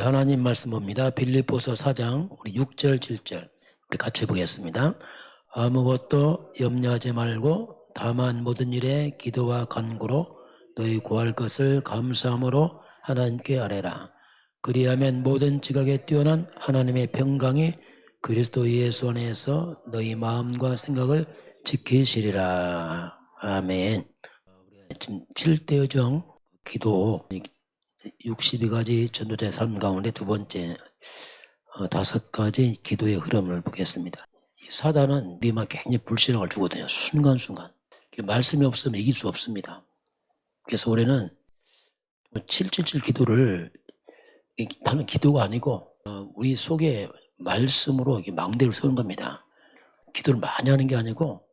하나님 말씀 봅니다. 빌립보서 4장 우리 6절 7절 우리 같이 보겠습니다. 아무것도 염려하지 말고 다만 모든 일에 기도와 간구로 너희 구할 것을 감사함으로 하나님께 아뢰라. 그리하면 모든 지각에 뛰어난 하나님의 평강이 그리스도 예수 안에서 너희 마음과 생각을 지키시리라. 아멘. 지금 7대 여정 기도 62가지 전도자의 삶 가운데 두 번째 5가지 기도의 흐름을 보겠습니다. 사단은 우리만 굉장히 불신앙을 주거든요. 순간순간. 말씀이 없으면 이길 수 없습니다. 그래서 올해는 777 기도를 다른 기도가 아니고 우리 속에 말씀으로 망대를 세우는 겁니다. 기도를 많이 하는 게 아니고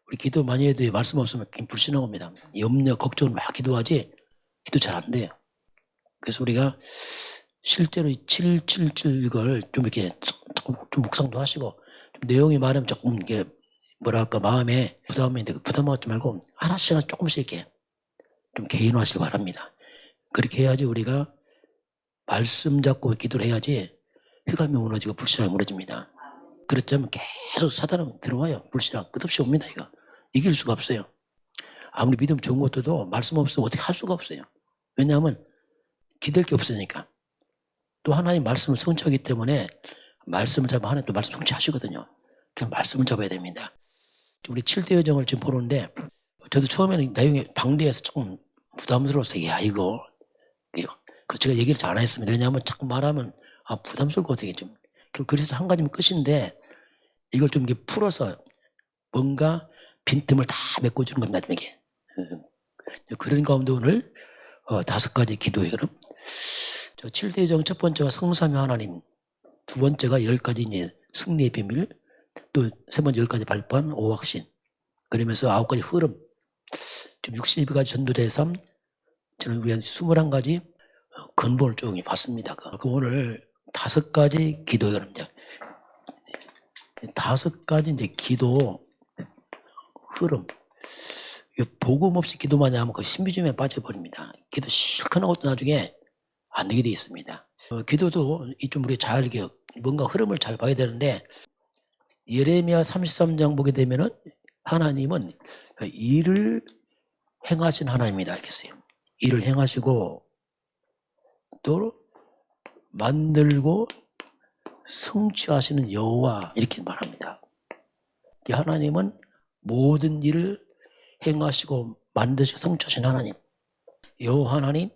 우리 기도 많이 해도 말씀 없으면 굉장히 불신한 겁니다. 염려, 걱정을 막 기도하지 기도 잘 안 돼요. 그래서 우리가 실제로 777 이걸 좀 이렇게 좀 묵상도 하시고 좀 내용이 많으면 조금 이게 뭐랄까 마음에 부담이 있는데 부담하지 말고 하나씩 조금씩 이렇게 좀 개인화하시기 바랍니다. 그렇게 해야지 우리가 말씀 잡고 기도를 해야지 휘감이 무너지고 불신앙이 무너집니다. 그렇지 않으면 계속 사단은 들어와요. 불신앙 끝없이 옵니다. 이거 이길 수가 없어요. 아무리 믿음 좋은 것도 말씀 없으면 어떻게 할 수가 없어요. 왜냐하면 기댈 게 없으니까. 또 하나님 말씀을 성취하기 때문에 말씀을 잡아 하나님 또 말씀 성취하시거든요. 그냥 말씀을 잡아야 됩니다. 우리 7대 여정을 지금 보는데 저도 처음에는 내용이 방대해서 조금 부담스러웠어요. 야 이거 제가 얘기를 잘 안 했습니다. 왜냐하면 자꾸 말하면 부담스러울 것 같아요. 좀. 그래서 한 가지면 끝인데 이걸 좀 이렇게 풀어서 뭔가 빈틈을 다 메꿔주는 겁니다. 이게. 그런 가운데 오늘 5가지 기도의 흐름. 7대 여정 첫 번째가 성삼위 하나님, 두 번째가 10가지 이제 승리의 비밀, 또 세 번째 10가지 발판, 오확신. 그러면서 9가지 흐름. 지금 62가지 전도자의 삶, 저는 우리 한 21가지 근본을 쭉 봤습니다. 그럼 오늘 5가지 기도의 흐름입니다. 5가지 이제 기도 흐름. 복음 없이 기도만 하면 그 신비주의에 빠져버립니다. 기도 실컷 하는 것도 나중에 안 되게 되어 있습니다. 기도도 좀 우리 잘 이렇게 뭔가 흐름을 잘 봐야 되는데 예레미야 33장 보게 되면은 하나님은 일을 행하신 하나님이다 알겠어요. 일을 행하시고 또 만들고 성취하시는 여호와 이렇게 말합니다. 하나님은 모든 일을 행하시고 만드시고 성취하신 하나님. 여호와 하나님.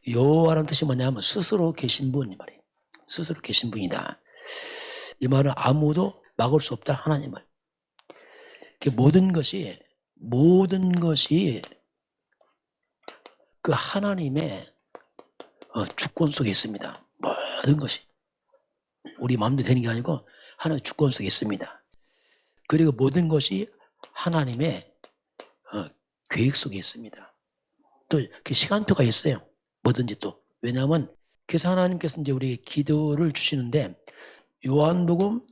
여호와라는 뜻이 뭐냐면 스스로 계신 분 이 말이에요. 스스로 계신 분이다. 이 말은 아무도 막을 수 없다 하나님을. 모든 것이 그 하나님의 주권 속에 있습니다. 모든 것이 우리 마음대로 되는 게 아니고 하나님의 주권 속에 있습니다. 그리고 모든 것이 하나님의 계획 속에 있습니다. 또 그 시간표가 있어요. 뭐든지 또. 왜냐하면 그래서 하나님께서 이제 우리 기도를 주시는데 요한복음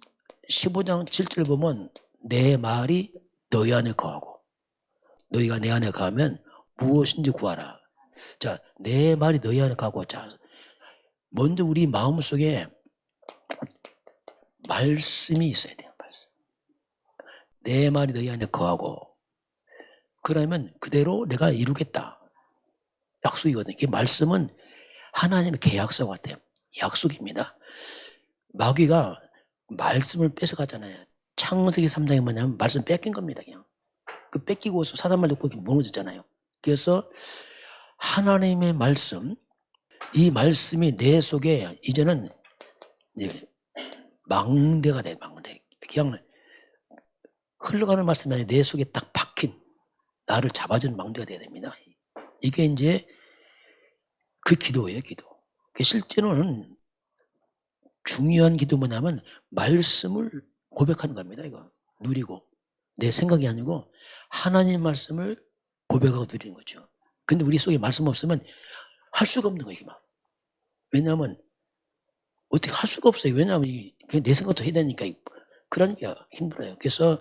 15장 7절 보면 내 말이 너희 안에 거하고 너희가 내 안에 거하면 무엇인지 구하라. 자, 내 말이 너희 안에 거하고 자, 먼저 우리 마음속에 말씀이 있어야 돼요. 말씀. 내 말이 너희 안에 거하고 그러면 그대로 내가 이루겠다. 약속이거든요. 이 말씀은 하나님의 계약서 같아요. 약속입니다. 마귀가 말씀을 뺏어가잖아요. 창세기 3장이 뭐냐면 말씀 뺏긴 겁니다. 그냥. 그 뺏기고서 사단 말 듣고 무너졌잖아요. 그래서 하나님의 말씀, 이 말씀이 내 속에 이제는 이제 망대가 돼. 망대. 그냥 흘러가는 말씀이 아니라 내 속에 딱 박힌 나를 잡아주는 망대가 돼야 됩니다. 이게 이제 그 기도예요, 기도. 실제로는 중요한 기도 뭐냐면 말씀을 고백하는 겁니다, 이거. 누리고. 내 생각이 아니고 하나님 말씀을 고백하고 누리는 거죠. 근데 우리 속에 말씀 없으면 할 수가 없는 거예요, 이게 막. 왜냐하면 어떻게 할 수가 없어요. 왜냐하면 내 생각도 해야 되니까. 그러니까 힘들어요. 그래서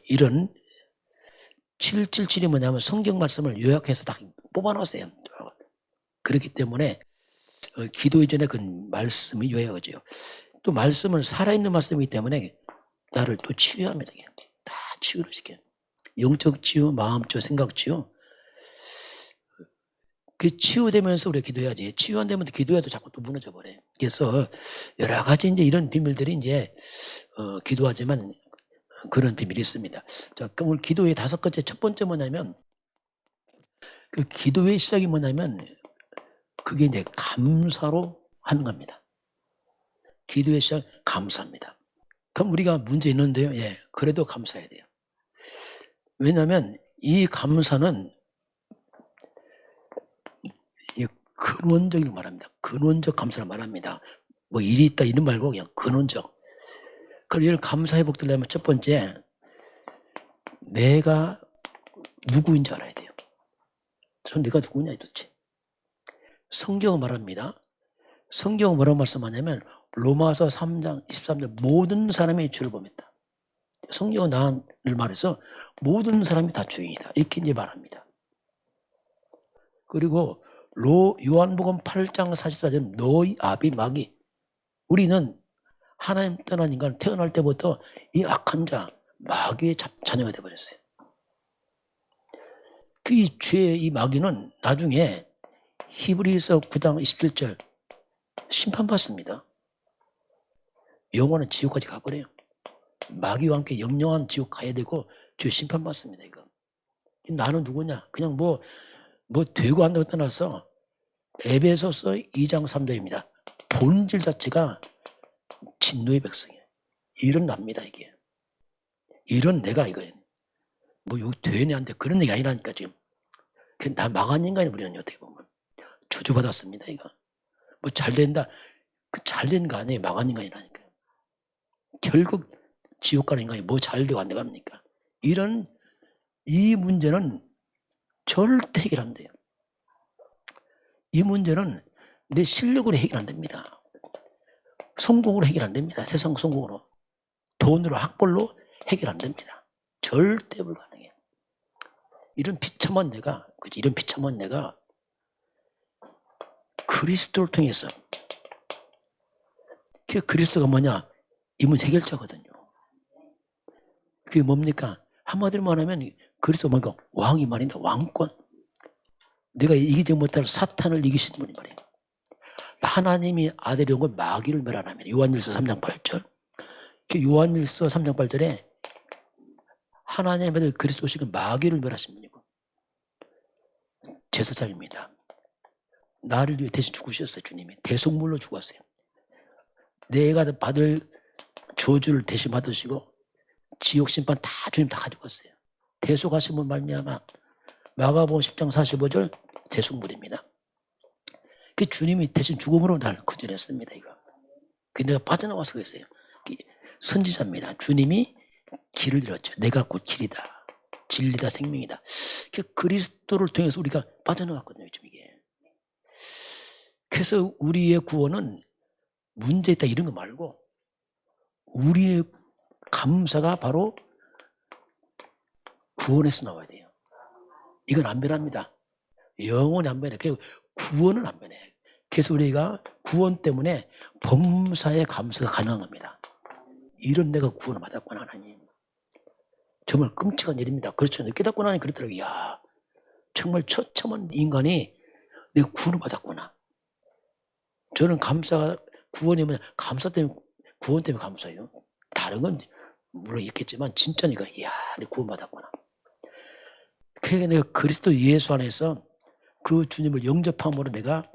이런 777이 뭐냐면 성경 말씀을 요약해서 딱 뽑아놨어요. 그렇기 때문에 기도 이전에 그 말씀이 요약하죠. 또 말씀은 살아있는 말씀이기 때문에 나를 또 치유합니다. 다 치유를 시켜요. 영적 치유, 마음 치유, 생각 치유. 그 치유되면서 우리가 기도해야지. 치유 안 되면 기도해도 자꾸 또 무너져 버려요. 그래서 여러 가지 이제 이런 비밀들이 이제 기도하지만 그런 비밀이 있습니다. 자, 그럼 오늘 기도의 5번째, 첫 번째 뭐냐면 그 기도의 시작이 뭐냐면 그게 이제 감사로 하는 겁니다. 기도의 시작 감사합니다. 그럼 우리가 문제 있는데요. 예, 그래도 감사해야 돼요. 왜냐하면 이 감사는 근원적인 말합니다. 근원적 감사를 말합니다. 뭐 일이 있다 이런 말고 그냥 근원적. 그럼 이런 감사 회복되려면 첫 번째 내가 누구인지 알아야 돼요. 저 내가 누구냐 도대체. 성경은 말합니다. 성경은 뭐라고 말씀하냐면 로마서 3장 23절 모든 사람의 죄를 범했다. 성경은 나를 말해서 모든 사람이 다 죄인이다. 이렇게 이제 말합니다. 그리고 요한복음 8장 44절 너희 아비 마귀. 우리는 하나님 떠난 인간 태어날 때부터 이 악한 자 마귀의 자녀가 되어버렸어요. 그 이 죄의 이 마귀는 나중에 히브리서 9장 27절 심판받습니다. 영원한 지옥까지 가버려요. 마귀와 함께 영영한 지옥 가야 되고 죄 심판받습니다. 이거. 나는 누구냐? 그냥 뭐 되고 안 되고 떠나서 에베소서 2장 3절입니다. 본질 자체가 진노의 백성이에요. 이런 납니다 이게. 이런 내가 이거예요. 뭐 여기 되냐한테 그런 얘기 아니라니까 지금. 나 망한 인간이 우리는 어떻게 보면 저주받았습니다 이거. 뭐 잘된다. 그 잘된 거 아니에요. 망한 인간이라니까요. 결국 지옥 가는 인간이 뭐 잘되고 안 되고 합니까? 이 문제는 절대 해결 안 돼요. 이 문제는 내 실력으로 해결 안 됩니다. 성공으로 해결 안 됩니다. 세상 성공으로. 돈으로 학벌로 해결 안 됩니다. 절대 불가능해요. 이런 비참한 내가 그리스도를 통해서 그 그리스도가 뭐냐? 이 문제 해결자거든요. 그게 뭡니까? 한마디로 말하면 그리스도 뭐니까 왕이 말입니다. 왕권. 내가 이기지 못할 사탄을 이기신 분이 말이에요. 하나님이 아들이 온 건 마귀를 멸하라면 요한일서 3장 8절. 그 요한일서 3장 8절에 하나님의 아들 그리스도시가 마귀를 멸하신 분이고 제사장입니다. 나를 위해 대신 죽으셨어요. 주님이 대속물로 죽었어요. 내가 받을 저주를 대신 받으시고 지옥 심판 다 주님 다 가지고 왔어요. 대속하신 분 말미암아 마가복음 10장 45절 대속물입니다. 그 주님이 대신 죽음으로 나를 구원했습니다. 이거. 그 내가 빠져나와서 그랬어요. 선지자입니다. 주님이 길을 들었죠. 내가 곧 길이다, 진리다, 생명이다. 그 그리스도를 통해서 우리가 빠져나왔거든요. 지금 이게. 그래서 우리의 구원은 문제 있다 이런 거 말고 우리의 감사가 바로 구원에서 나와야 돼요. 이건 안 변합니다. 영원히 안 변해. 구원은 안 변해. 그래서 우리가 구원 때문에 범사의 감사가 가능한 겁니다. 이런 내가 구원을 받았구나 하나님. 정말 끔찍한 일입니다. 그렇죠. 깨닫고 나니 그렇더라고요. 이야, 정말 처참한 인간이 내가 구원을 받았구나. 저는 구원이 뭐냐, 감사 때문에, 구원 때문에 감사해요. 다른 건 물론 있겠지만 진짜니까 이야, 내가 구원받았구나. 그러니까 내가 그리스도 예수 안에서 그 주님을 영접함으로 내가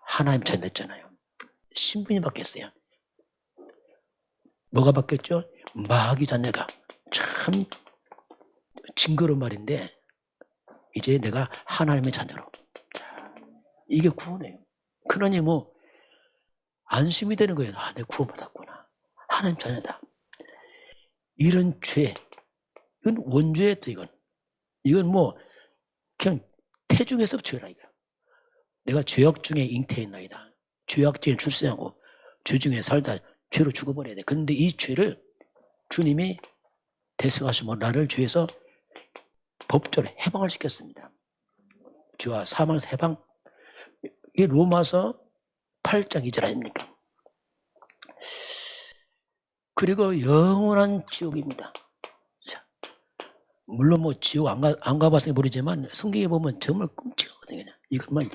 하나님 자녀 됐잖아요. 신분이 바뀌었어요. 뭐가 바뀌었죠? 마귀 자녀가. 참 징그러운 말인데 이제 내가 하나님의 자녀로. 이게 구원이에요. 그러니 뭐 안심이 되는 거예요. 아, 내가 구원받았구나. 하나님 자녀다. 이런 죄, 이건 원죄예요. 이건 뭐 그냥 태중에서 죄라 이거. 내가 죄악 중에 잉태했나이다. 죄악 중에 출생하고 죄 중에 살다 죄로 죽어버려야 돼. 그런데 이 죄를 주님이 대속하시고 나를 죄에서 법적으로 해방을 시켰습니다. 죄와 사망에서 해방. 이 로마서 8장 2절 아닙니까? 그리고 영원한 지옥입니다. 자, 물론 뭐 지옥 안 가봤으니 모르지만 성경에 보면 정말 끔찍하거든요. 이건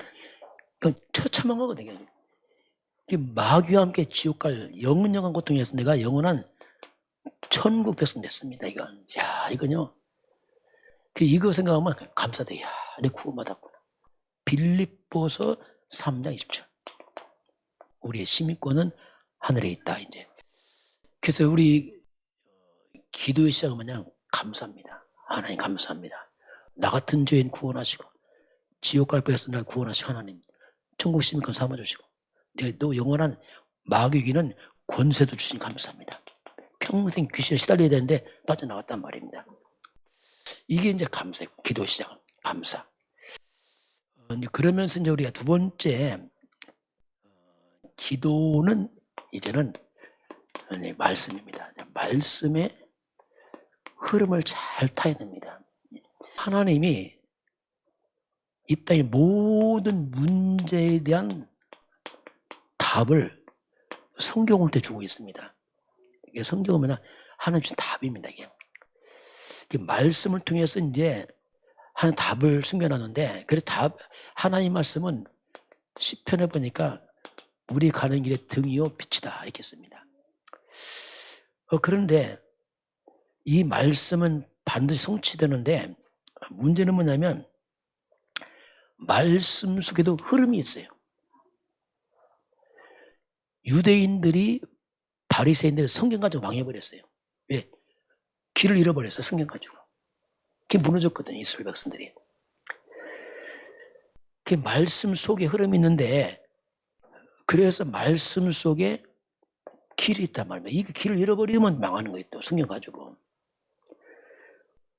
처참한 거거든요. 마귀와 함께 지옥 갈 영원한 고통에서 내가 영원한 천국 백성 됐습니다. 이건요. 이거 생각하면 감사돼. 야, 내 구원받았구나. 빌립보서 3장 20절. 우리의 시민권은 하늘에 있다. 이제. 그래서 우리 기도의 시작은 그냥 감사합니다. 하나님 감사합니다. 나 같은 죄인 구원하시고 지옥 갈 뻔해서 날 구원하시고 하나님 천국 시민권 삼아주시고 또 영원한 마귀에게는 권세도 주신 감사합니다. 평생 귀신에 시달려야 되는데 빠져나갔단 말입니다. 이게 이제 감사예요. 기도 시작은 감사. 그러면서 이제 우리가 두 번째 기도는 이제는 말씀입니다. 말씀의 흐름을 잘 타야 됩니다. 하나님이 이 땅의 모든 문제에 대한 답을 성경을 때 주고 있습니다. 이게 성경은 뭐냐? 하나님 주신 답입니다. 이게 말씀을 통해서 이제 하나님 답을 숨겨놨는데, 그래서 하나님 말씀은 시편에 보니까 우리 가는 길에 등이요 빛이다 이렇게 씁니다. 그런데 이 말씀은 반드시 성취되는데 문제는 뭐냐면 말씀 속에도 흐름이 있어요. 유대인들이 바리새인들이 성경 가지고 망해버렸어요. 왜? 길을 잃어버렸어요. 성경 가지고. 그게 무너졌거든요. 이스라엘 백성들이. 그 말씀 속에 흐름이 있는데, 그래서 말씀 속에 길이 있단 말입니다. 이 길을 잃어버리면 망하는 거예요. 또 성경 가지고.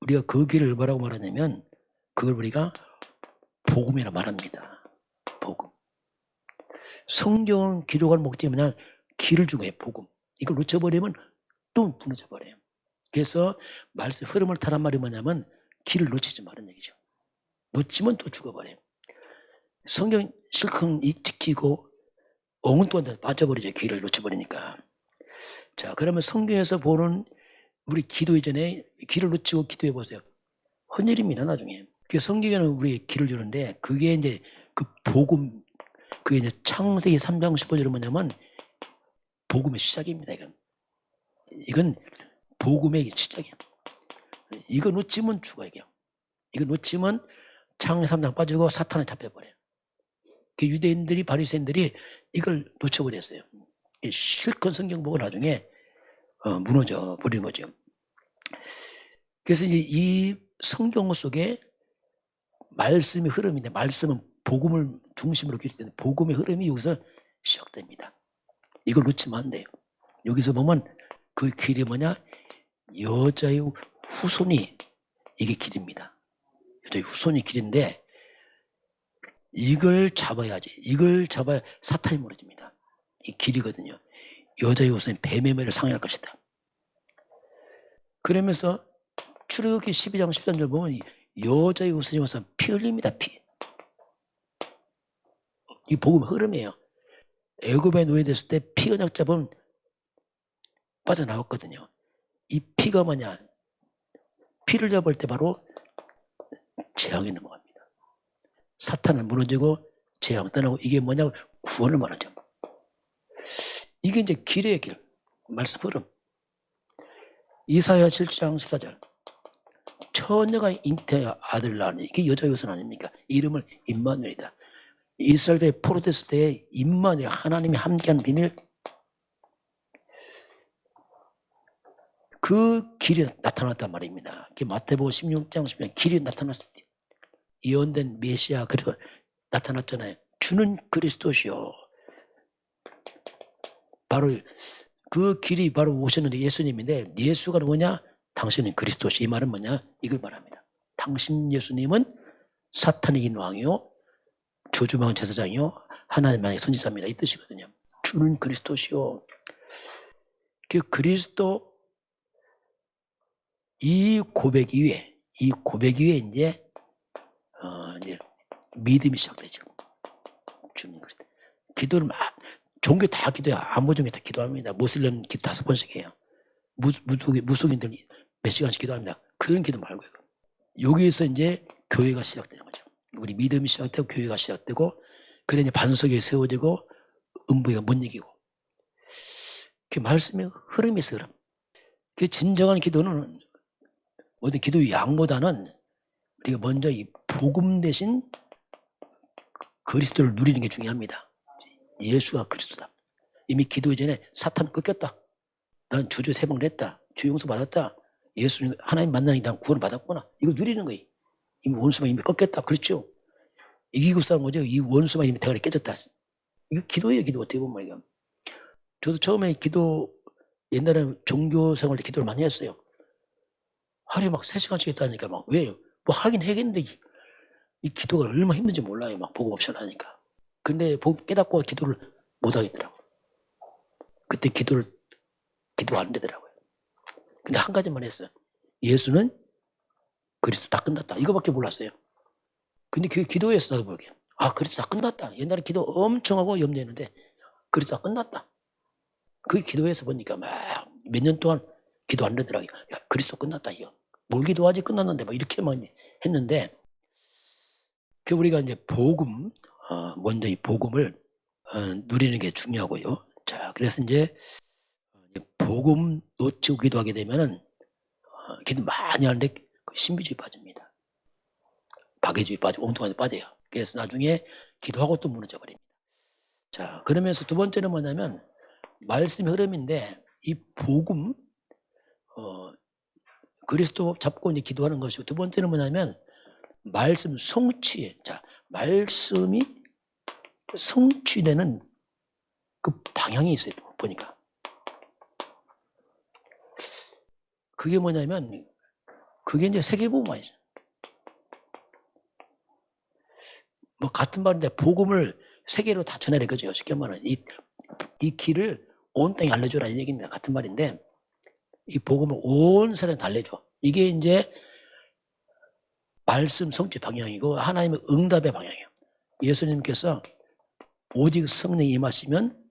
우리가 그 길을 뭐라고 말하냐면 그걸 우리가 복음이라 말합니다. 복음. 성경은 기록할 목적이 뭐냐? 길을 주고 해. 복음. 이걸 놓쳐버리면 또 무너져버려요. 그래서 말씀 흐름을 타란 말이 뭐냐면 길을 놓치지 말은 얘기죠. 놓치면 또 죽어버려요. 성경 실컷 지키고 5분 동안 빠져버리죠. 길을 놓쳐버리니까. 자, 그러면 성경에서 보는 우리 기도 이전에 길을 놓치고 기도해 보세요. 헌일입니다, 나중에. 그 성경에는 우리 길을 주는데 그게 이제 그 복음, 그게 이제 창세기 3장 15절은 뭐냐면 복음의 시작입니다. 이건 복음의 시작이에요. 이거 놓치면 죽어요. 이거 놓치면 창세기 3장 빠지고 사탄에 잡혀버려요. 그 유대인들이 바리새인들이 이걸 놓쳐버렸어요. 실컷 성경 보고 나중에 무너져 버리는 거죠. 그래서 이제 이 성경 속에 말씀의 흐름인데, 말씀은 복음을 중심으로 기록되는 복음의 흐름이 여기서 시작됩니다. 이걸 놓치면 안 돼요. 여기서 보면 그 길이 뭐냐? 여자의 후손이 이게 길입니다. 여자의 후손이 길인데 이걸 잡아야지. 이걸 잡아야 사탄이 무너집니다. 이 길이거든요. 여자의 후손이 뱀의 매를 상할 것이다. 그러면서 출애굽기 12장 13절 보면 여자의 후손이 와서 피 흘립니다. 피. 이 복음 흐름이에요. 애굽에 노예됐을 때 피 언약 잡으면 빠져나왔거든요. 이 피가 뭐냐? 피를 잡을 때 바로 재앙이 넘어갑니다. 사탄은 무너지고 재앙 떠나고, 이게 뭐냐고 구원을 말하죠. 이게 이제 길이에요. 길. 말씀 흐름. 이사야 7장 14절. 처녀가 잉태 아들 낳으니, 이게 여자의 후손 아닙니까? 이름을 임마누엘이다. 이스라엘 포로됐을 때 임마누엘, 하나님이 함께한 비밀, 그 길이 나타났단 말입니다. 마태복음 16장 10장 길이 나타났을 때 예언된 메시아, 그리고 나타났잖아요. 주는 그리스도시요. 바로 그 길이 바로 오셨는데 예수님인데, 예수가 뭐냐? 당신은 그리스도시. 이 말은 뭐냐? 이걸 말합니다. 당신 예수님은 사탄이 이긴 왕이요, 저주망 제사장이요, 하나님만의 선지자입니다. 이 뜻이거든요. 주는 그리스도시요. 그 그리스도, 이 고백 이후에 이제 믿음이 시작되죠. 주님 그리스도. 기도를 막 종교 다 기도해요. 아무 종교 다 기도합니다. 모슬렘 기도 5번씩 해요. 무속인들 몇 시간씩 기도합니다. 그런 기도 말고요. 여기에서 이제 교회가 시작되는 거죠. 우리 믿음이 시작되고 교회가 시작되고 그래 이제 반석이 세워지고 음부가 못 이기고 그 말씀의 흐름이 있어. 흐름. 그 진정한 기도는 어떤 기도의 양보다는 우리가 먼저 이 복음 대신 그리스도를 누리는 게 중요합니다. 예수가 그리스도다. 이미 기도 이전에 사탄 끊겼다. 난 주주 3번 했다. 주 용서 받았다. 예수님 하나님 만나니 난 구원 받았구나. 이거 누리는 거예요. 이미 원수만 이미 꺾였다. 그렇죠? 이기고 싸운 거죠. 이 원수만 이미 대가리 깨졌다. 이거 기도예요. 기도 어떻게 보면 말이야. 저도 처음에 기도 옛날에 종교 생활 때 기도를 많이 했어요. 하루에 막 3시간씩 했다니까 막 왜요? 뭐 하긴 해겠는데 이 기도가 얼마나 힘든지 몰라요. 막 복음 없이 하니까. 근데 깨닫고 기도를 못 하겠더라고. 그때 기도 안 되더라고요. 근데 한 가지만 했어요. 예수는 그리스도 다 끝났다. 이거밖에 몰랐어요. 근데 그게 기도였어. 나도 모르게. 아, 그리스도 다 끝났다. 옛날에 기도 엄청 하고 염려했는데 그리스도 다 끝났다. 그 기도에서 보니까 막 몇 년 동안 기도 안 되더라고요. 야, 그리스도 끝났다. 이거. 뭘 기도하지? 끝났는데 막 이렇게만 했는데 그 우리가 이제 복음, 먼저 이 복음을 누리는 게 중요하고요. 자, 그래서 이제 복음 놓치고 기도하게 되면은 기도 많이 하는데 신비주의 빠집니다. 박애주의 빠지고 엉뚱한 데 빠져요. 그래서 나중에 기도하고 또 무너져 버립니다. 자, 그러면서 두 번째는 뭐냐면 말씀의 흐름인데 이 복음 그리스도 잡고 이제 기도하는 것이고 두 번째는 뭐냐면 말씀 성취. 자, 말씀이 성취되는 그 방향이 있어요. 보니까. 그게 뭐냐면 그게 이제 세계복음화이죠. 뭐 같은 말인데 복음을 세계로 다 전해야 되거든요. 쉽게 말하면 이 길을 온 땅에 알려주라 이 얘기입니다. 같은 말인데 이 복음을 온 세상에 다 알려줘. 이게 이제 말씀 성취 방향이고 하나님의 응답의 방향이에요. 예수님께서 오직 성령이 임하시면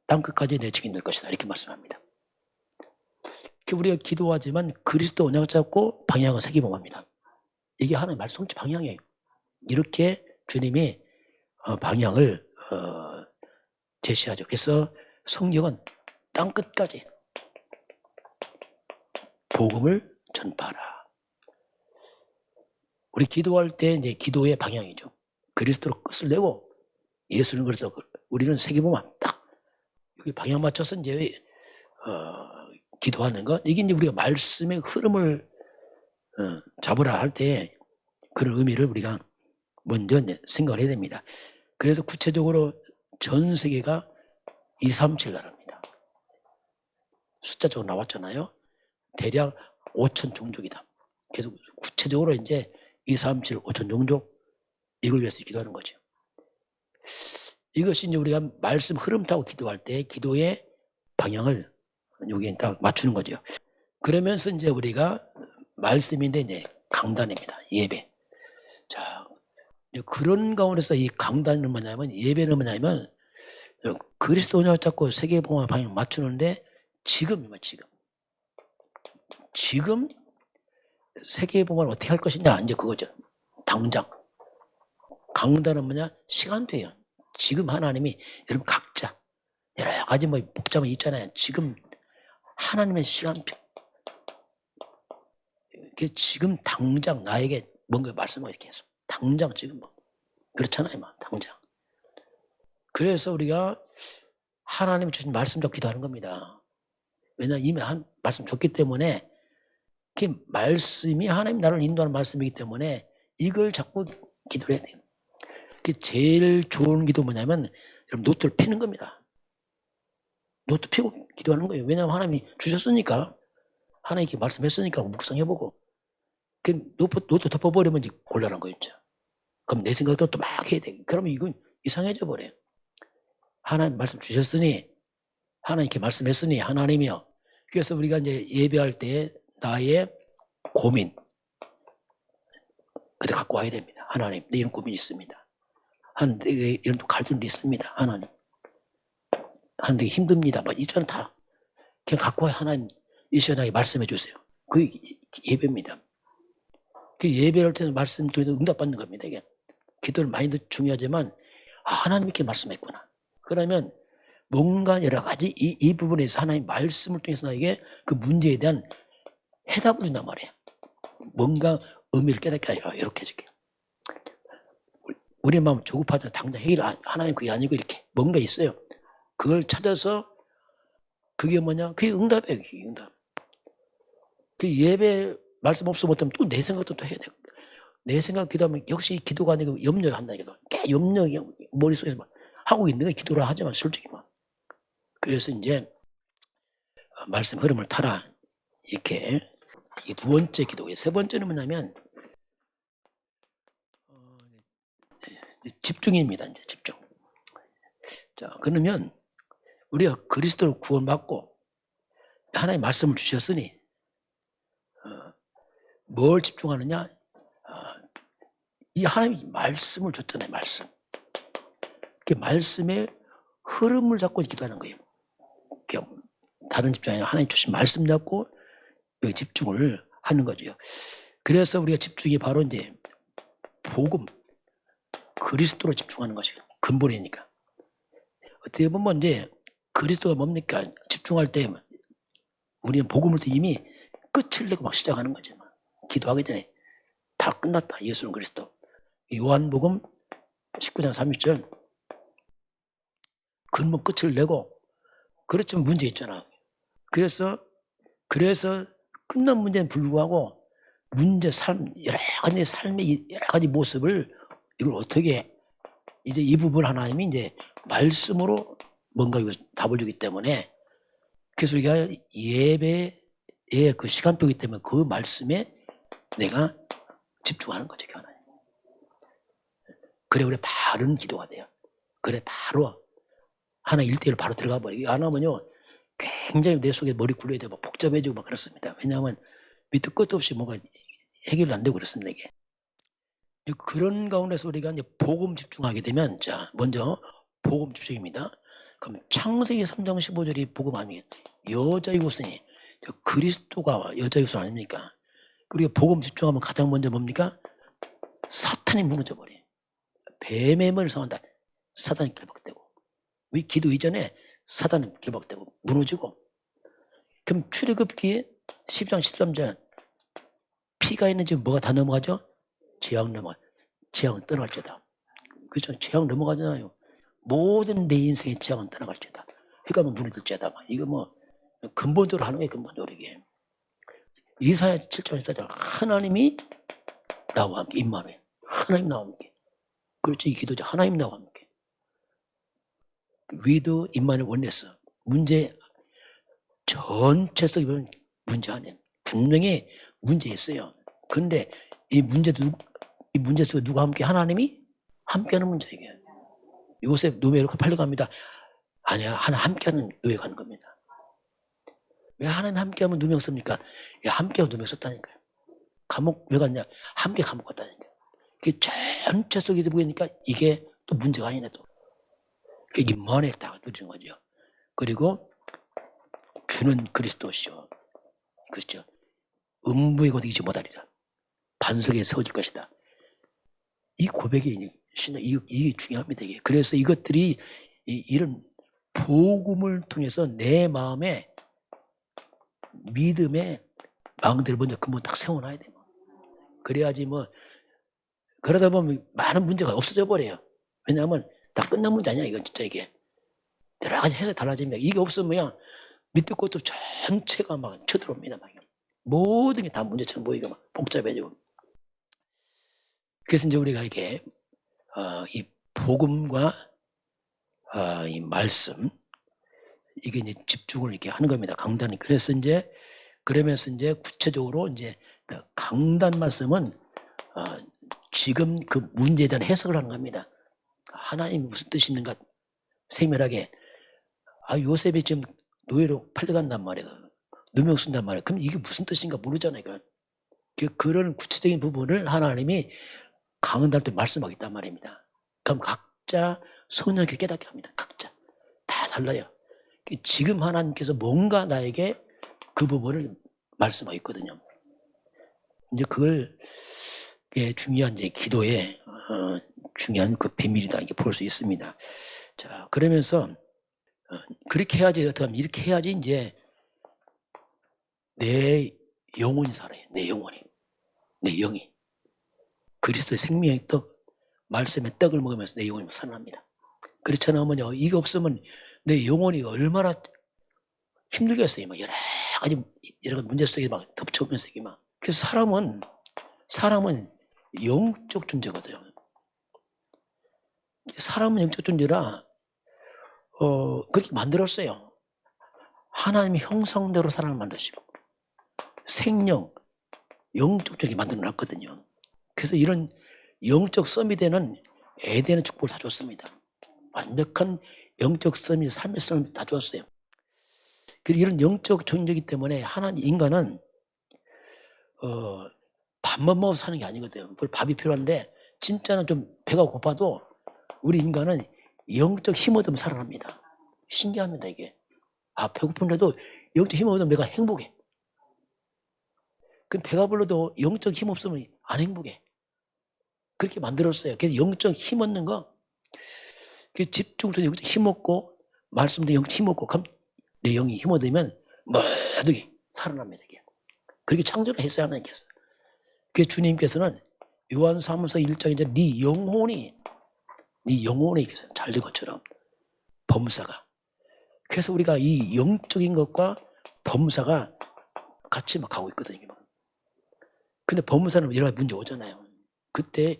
땅끝까지 내 증인 될 것이다. 이렇게 말씀합니다. 우리가 기도하지만 그리스도 언약을 잡고 방향을 세계복음합니다. 이게 하나님의 말씀 성취 방향이에요. 이렇게 주님이 방향을 제시하죠. 그래서 성경은 땅끝까지 복음을 전파하라. 우리 기도할 때 이제 기도의 방향이죠. 그리스도로 끝을 내고 예수는 그래서 우리는 세계복음 딱 여기 방향 맞춰서 이제 기도하는 것. 이게 이제 우리가 말씀의 흐름을 잡으라 할 때 그런 의미를 우리가 먼저 이제 생각을 해야 됩니다. 그래서 구체적으로 전 세계가 237 나라입니다. 숫자적으로 나왔잖아요. 대략 5천 종족이다. 그래서 구체적으로 이제 237, 5천 종족 이걸 위해서 기도하는 거죠. 이것이 이제 우리가 말씀 흐름 타고 기도할 때 기도의 방향을 여기에 딱 맞추는 거죠. 그러면서 이제 우리가 말씀인데 이제 강단입니다. 예배. 자, 그런 가운데서 이 강단은 뭐냐면 예배는 뭐냐면 그리스도 언약을 잡고 세계복음화 방향 맞추는데 지금 세계복음을 어떻게 할 것이냐 이제 그거죠. 당장. 강단은 뭐냐? 시간표예요. 지금 하나님이 여러분 각자 여러 가지 뭐 복잡한 있잖아요. 지금 하나님의 시간표. 지금 당장 나에게 뭔가 말씀하고 계속 당장 지금 뭐 그렇잖아요. 막 당장. 그래서 우리가 하나님이 주신 말씀 잡고 기도하는 겁니다. 왜냐하면 이미 한 말씀 줬기 때문에 그 말씀이 하나님 나를 인도하는 말씀이기 때문에 이걸 잡고 기도를 해야 돼요. 그 제일 좋은 기도 뭐냐면 여러분 노트를 피는 겁니다. 노트 피고 기도하는 거예요. 왜냐하면 하나님이 주셨으니까 하나님께 말씀했으니까 묵상해보고 그 노트 덮어버리면 이제 곤란한 거예요. 그럼 내 생각도 또 막 해야 돼. 그러면 이건 이상해져 버려요. 하나님 말씀 주셨으니 하나님께 말씀했으니 하나님이요. 그래서 우리가 이제 예배할 때 나의 고민 그때 갖고 와야 됩니다. 하나님 내 이런 고민이 있습니다. 하는데 이런 또 갈등이 있습니다. 하나님 하는데 힘듭니다. 막 이전 다 그냥 갖고 와요. 하나님 이 시간에 말씀해 주세요. 그 예배입니다. 그 예배할 때는 말씀 통해서 응답받는 겁니다. 이게 기도를 많이도 중요하지만 하나님 이렇게 말씀했구나. 그러면 뭔가 여러 가지 이 부분에서 하나님 말씀을 통해서 나에게 그 문제에 대한 해답을 준단 말이에요. 뭔가 의미를 깨닫게 하여 이렇게 해줄게요. 우리 마음 조급하자 당장 해결 하나님 그게 아니고 이렇게 뭔가 있어요. 그걸 찾아서 그게 뭐냐? 그게 응답이에요. 그게 응답. 그 예배 말씀 없어 못하면 또 내 생각도 또 해야 돼요. 내 생각 기도하면 역시 기도가 아니고 염려한다 기도. 염려 머릿속에서 막 하고 있는 게 기도라 하지만 솔직히 막. 그래서 이제 말씀 흐름을 타라 이렇게 이게 두 번째 기도고요. 세 번째는 뭐냐면 집중입니다. 이제 집중. 자 그러면 우리가 그리스도를 구원받고 하나님의 말씀을 주셨으니 뭘 집중하느냐? 이 하나님이 말씀을 줬잖아요. 말씀. 그 말씀의 흐름을 잡고 기도하는 거예요. 다른 집중이 아니라 하나님 주신 말씀 잡고 여기 집중을 하는 거죠. 그래서 우리가 집중이 바로 이제 복음, 그리스도로 집중하는 것이 근본이니까. 어떻게 보면 이제 그리스도가 뭡니까? 집중할 때 우리는 복음을 또 이미 끝을 내고 막 시작하는 거죠. 기도하기 전에 다 끝났다. 예수는 그리스도. 요한복음 19장 30절 근본 끝을 내고 그렇지만 문제 있잖아. 그래서 끝난 문제는 불구하고 문제 삶 여러 가지 삶의 여러 가지 모습을 이걸 어떻게 이제 이 부분 하나님이 이제 말씀으로 뭔가 이거 답을 주기 때문에 그래서 우리가 예배의 그 시간표이기 때문에 그 말씀에 내가 집중하는 거죠. 하나님. 그래 우리 바른 기도가 돼요. 그래 바로 하나 1대1 바로 들어가 버리고 안 하면요 굉장히 내 속에 머리 굴려야 되고 복잡해지고 막 그렇습니다. 왜냐하면 밑도 끝도 없이 뭔가 해결이 안 되고 그렇습니다. 이게 그런 가운데서 우리가 이제 복음 집중하게 되면 자 먼저 복음 집중입니다. 그럼 창세기 3장 15절이 복음 아니에요. 여자의 후손이 그리스도가 여자의 후손 아닙니까? 우리가 복음 집중하면 가장 먼저 뭡니까? 사탄이 무너져 버려요. 뱀의 머리를 상한다. 사탄이 결박되고 우리 기도 이전에 사탄은 결박되고 무너지고 그럼 출애굽기 10장 13절 피가 있는 지금 뭐가 다 넘어가죠? 재앙 넘어가. 재앙은 떠날지어다. 그렇죠? 재앙 넘어가잖아요. 모든 내 인생의 재앙은 떠나갈지어다. 해가 무너질지어다. 이거 뭐 근본적으로 하는 게 근본적으로 이게. 이사야 7장 14절 하나님이 나와 함께 임마누엘 하나님 나와 함께. 그렇죠. 이 기도죠. 하나님 나와 함께. 위드 임마누엘 원네스 문제 전체적인 보면 문제 아니에요. 분명히 문제 있어요. 그런데 이 문제 속에 누가 함께? 하나님이 함께하는 문제예요. 요셉 노예로 팔려갑니다. 아니야, 하나 함께하는 노예 가는 겁니다. 왜 하나님 함께하면 누명 씁니까? 함께하면 누명 썼다니까요. 감옥 왜 갔냐? 함께 감옥 갔다니까요. 그게 전체 속에 보니까 이게 또 문제가 아니네 또. 이게 만에 다 누리는 거죠. 그리고 주는 그리스도시오. 그렇죠. 음부의 곳에 이지 못하리라. 반석에 세워질 것이다. 이 고백이 이게 중요합니다. 이게. 그래서 이것들이 이런 복음을 통해서 내 마음에 믿음의 마음들을 먼저 근본 딱 세워놔야 돼요. 그래야지 뭐 그러다 보면 많은 문제가 없어져 버려요. 왜냐하면 다 끝난 문제 아니야. 이건 진짜 이게 여러 가지 해서 달라집니다. 이게 없으면 밑에 것도 전체가 막 쳐들어옵니다. 막. 모든 게 다 문제처럼 보이고 막 복잡해지고. 그래서 이제 우리가 이게 이 복음과 이 말씀 이게 이제 집중을 이렇게 하는 겁니다. 강단이. 그래서 이제 그러면서 이제 구체적으로 이제 강단 말씀은 지금 그 문제에 대한 해석을 하는 겁니다. 하나님이 무슨 뜻이 있는가 세밀하게. 요셉이 지금 노예로 팔려간단 말이에요. 누명 쓴단 말이에요. 그럼 이게 무슨 뜻인가 모르잖아요. 그런 구체적인 부분을 하나님이 강단할 때 말씀하고 있단 말입니다. 그럼 각자 성령께 깨닫게 합니다. 각자 다 달라요. 지금 하나님께서 뭔가 나에게 그 부분을 말씀하고 있거든요. 이제 그걸 중요한 이제 기도의 중요한 그 비밀이다 이게 볼 수 있습니다. 자, 그러면서 그렇게 해야지, 어떻게 하면 이렇게 해야지 이제 내 영혼이 살아요. 내 영혼이, 내 영이 그리스도의 생명의 떡, 말씀의 떡을 먹으면서 내 영혼이 살아납니다. 그렇지 않으면요, 이거 없으면 내 영혼이 얼마나 힘들겠어요. 막 여러 가지 문제 속에 막 덮쳐오면서 이게 막. 그래서 사람은 영적 존재거든요. 사람은 영적 존재라 그렇게 만들었어요. 하나님의 형상대로 사람을 만드시고 생명, 영적 존재 만들어 놨거든요. 그래서 이런 영적 썸이 되는 에덴의 축복을 다 줬습니다. 완벽한 영적 썸이 삶의 썸을 다 줬어요. 그리고 이런 영적 존재이기 때문에 하나님 인간은 밥만 먹어서 사는 게 아니거든요. 밥이 필요한데 진짜는 좀 배가 고파도 우리 인간은 영적 힘 얻으면 살아납니다. 신기합니다 이게. 배고픈데도 영적 힘 얻으면 내가 행복해. 그럼 배가 불러도 영적 힘 없으면 안 행복해. 그렇게 만들었어요. 그래서 영적 힘 얻는 거, 집중해서 영적 힘 얻고 말씀도 영적 힘 얻고 그럼 내 영이 힘 얻으면 모두 살아납니다. 이게. 그렇게 창조를 했어요 하나님께서. 그래서 주님께서는 요한사무서 1장에 이제 네 영혼이 잘 된 것처럼 범사가. 그래서 우리가 이 영적인 것과 범사가 같이 막 가고 있거든요. 근데 범사는 여러 가지 문제 오잖아요. 그때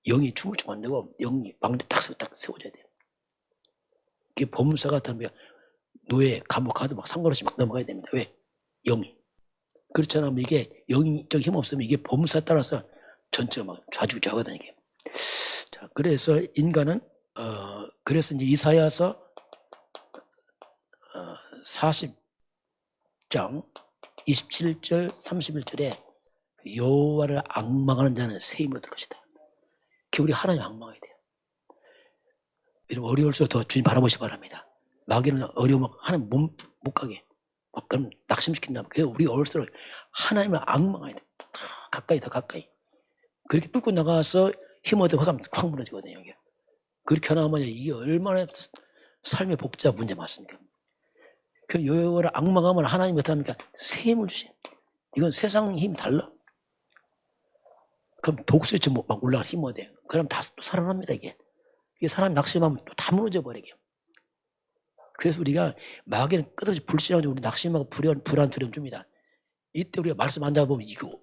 영이 춤을 좀 안 되고 영이 망대 딱 세워져야 돼요. 그게 범사 같으면 노예, 감옥 가도 막 상관없이 막 넘어가야 됩니다. 왜? 영이. 그렇지 않으면 이게 영적 힘 없으면 이게 범사에 따라서 전체가 막 좌지우지하거든요. 이게. 자, 그래서 인간은 그래서 이제 이사야서 40장 27절 31절에 여호와를 앙망하는 자는 세임을 얻을 것이다. 우리 하나님 앙망해야 돼요. 여러분 어려울수록 더 주님 바라보시기 바랍니다. 마귀는 어려우면 하나님 못 가게 막 그럼 낙심시킨다면 그래서 우리 어려울수록 하나님을 앙망해야 돼요. 더 가까이 그렇게 뚫고 나가서 힘 얻으면 화가 확 무너지거든요. 이게. 그렇게 하나면 이게 얼마나 삶의 복잡 문제 맞습니까? 그 여호와를 앙망하면 하나님 어떡합니까? 새 힘을 주세요. 이건 세상 힘이 달라. 그럼 독수리처럼 막 올라가 힘 얻어요. 그럼 다 살아납니다 이게. 이게 사람이 낙심하면 또 다 무너져 버리게. 그래서 우리가 마귀는 끝없이 불신하고 우리 낙심하고 불안 두려움 줍니다. 이때 우리가 말씀 안 잡으면 이거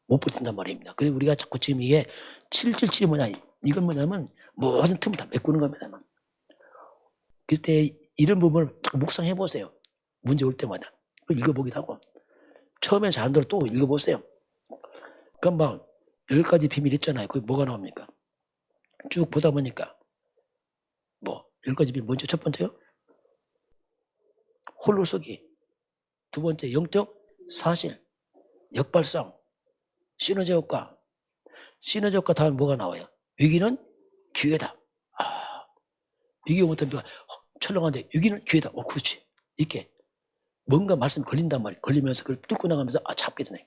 못 버틴단 말입니다. 그리고 우리가 자꾸 지금 이게 777이 뭐냐, 이건 뭐냐면 모든 틈을 다 메꾸는 겁니다. 그때 이런 부분을 자꾸 묵상해 보세요. 문제 올 때마다 읽어보기도 하고 처음에 잘 안 들어 또 읽어보세요. 그럼 막 10가지 비밀 있잖아요. 그게 뭐가 나옵니까? 쭉 보다 보니까 10가지 비밀 먼저 첫 번째요. 홀로 서기. 두 번째 영적 사실, 역발상, 시너지 효과. 시너지 효과 다음에 뭐가 나와요? 위기는 기회다. 위기가 못하면 철렁한데 위기는 기회다. 그렇지. 이렇게 뭔가 말씀이 걸린단 말이에요. 걸리면서 그걸 뚫고 나가면서 잡게 되네.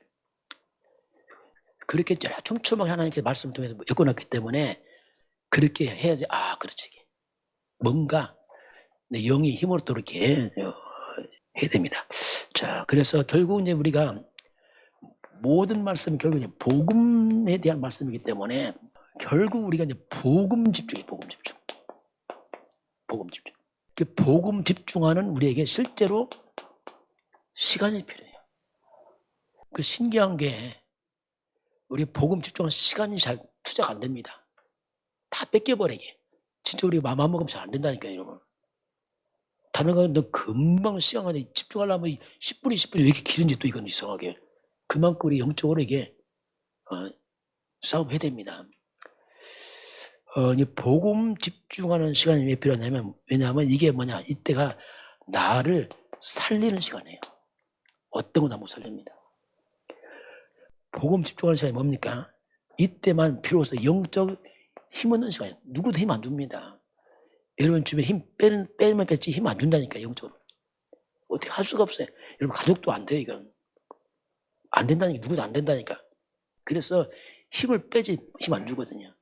그렇게 촘촘하게 하나님께 말씀을 통해서 엮어놨기 때문에 그렇게 해야지. 그렇지. 뭔가 내 영이 힘으로 또 이렇게 해야 됩니다. 자, 그래서 결국 이제 우리가 모든 말씀이 결국 이제 복음에 대한 말씀이기 때문에 결국 우리가 이제 복음 집중이에요. 복음 집중. 그 복음 집중하는 우리에게 실제로 시간이 필요해요. 그 신기한 게 우리 복음 집중하는 시간이 잘 투자가 안 됩니다. 다 뺏겨버리게. 진짜 우리 마음 먹으면 잘 안 된다니까요, 여러분. 다른 거는 너 금방 시간에 집중하려면 10분이 10분이 왜 이렇게 길은지 또 이건 이상하게. 그만큼 우리 영적으로 이게 싸움해야 됩니다. 이 복음 집중하는 시간이 왜 필요하냐면, 왜냐하면 이게 뭐냐, 이때가 나를 살리는 시간이에요. 어떤 거 나 못 살립니다. 복음 집중하는 시간이 뭡니까? 이때만 비로소 영적 힘 얻는 시간이에요. 누구도 힘 안 줍니다. 여러분 주변에 힘 빼면 뺐지 힘 안 준다니까, 영적으로. 어떻게 할 수가 없어요. 여러분 가족도 안 돼요, 이건. 안 된다니까, 누구도 안 된다니까. 그래서 힘을 빼지 힘 안 주거든요.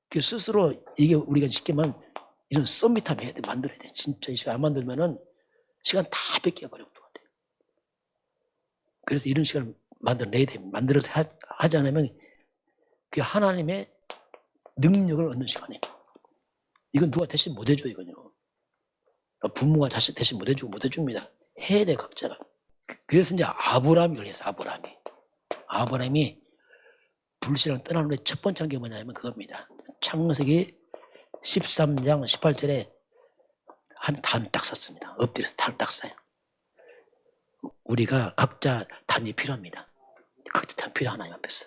그 스스로 이게 우리가 쉽게 말하면 이런 썸밋함 해야 돼, 만들어야 돼. 진짜 이 시간 안 만들면은 시간 다 뺏겨버려. 그래서 이런 시간을 만들어내야 돼. 만들어서 하지 않으면 그 하나님의 능력을 얻는 시간이에요. 이건 누가 대신 못 해줘, 이건요. 부모가 자식 대신 못 해주고 못 해줍니다. 해야 돼, 각자가. 그래서 이제 아브라함이 그래서 아브라함이 불신앙 떠나는 데 첫 번째 한 게 뭐냐면 그겁니다. 창세기 13장 18절에 한 단을 딱 썼습니다. 엎드려서 단을 딱 써요. 우리가 각자 단이 필요합니다. 각자 단 필요 하나님 앞에서.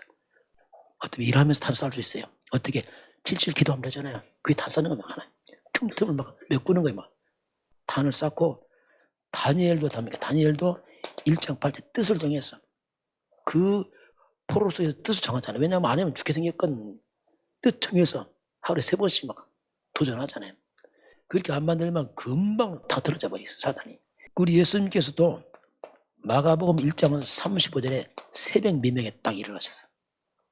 어떻게 일하면서 단을 쌓을 수 있어요. 어떻게 77 기도하면 되잖아요. 그게 단 쌓는 거면 하나. 틈틈을 막 메꾸는 거예요. 막 단을 쌓고 다니엘도 답니까? 다니엘도 1장 8절 뜻을 정해서 그 포로 속에서 뜻을 정하잖아요. 왜냐하면 안 하면 죽게 생겼건 뜻 정해서 하루에 3번씩 막 도전하잖아요. 그렇게 안 만들면 금방 다 들어져 버려 있어, 사단이. 우리 예수님께서도 마가복음 1장은 35절에 새벽 몇 명에 딱 일어나셔서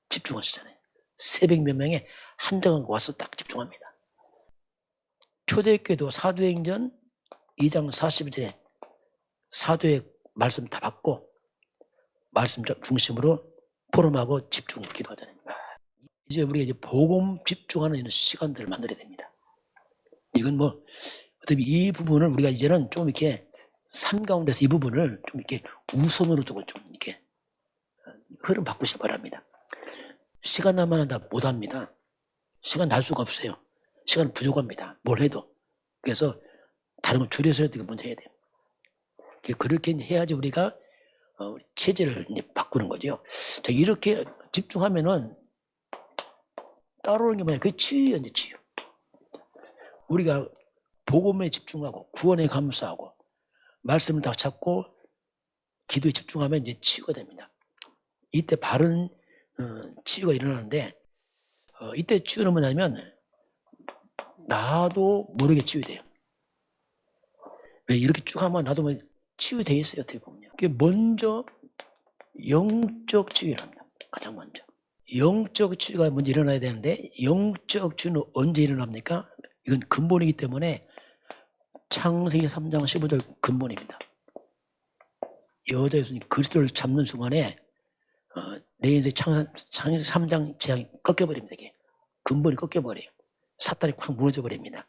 집중하시잖아요. 새벽 몇 명에 한 장 와서 딱 집중합니다. 초대교회도 사도행전 2장 41절에 사도의 말씀 다 받고 말씀 중심으로 포럼하고 집중 기도하잖아요. 이제 우리가 이제 복음 집중하는 이런 시간들을 만들어야 됩니다. 이건 뭐 어차피 이 부분을 우리가 이제는 좀 이렇게 삶 가운데서 이 부분을 좀 이렇게 우선으로 좀 이렇게 흐름 바꾸시기 바랍니다. 시간 나면 한다 못합니다. 시간 날 수가 없어요. 시간은 부족합니다. 뭘 해도. 그래서 다른 건 줄여서 해야 되고 먼저 해야 돼요. 그렇게 해야지 우리가 체제를 이제 바꾸는 거죠. 자, 이렇게 집중하면은 따라오는 게 뭐냐? 그게 치유예요, 이제 치유. 우리가 복음에 집중하고 구원에 감사하고 말씀을 다 찾고 기도에 집중하면 이제 치유가 됩니다. 이때 바른 치유가 일어나는데 이때 치유는 뭐냐면 나도 모르게 치유돼요. 왜 이렇게 쭉 하면 나도 뭐 치유돼 있어요, 어떻게 보면요. 그게 먼저 영적 치유를 합니다. 가장 먼저. 영적 치유가 먼저 일어나야 되는데 영적 치유는 언제 일어납니까? 이건 근본이기 때문에 창세기 3장 15절 근본입니다. 여자 예수님 그리스도를 잡는 순간에 내 인생 창세기 3장 재앙이 꺾여버립니다. 이게 근본이 꺾여버려요. 사탄이 콱 무너져버립니다.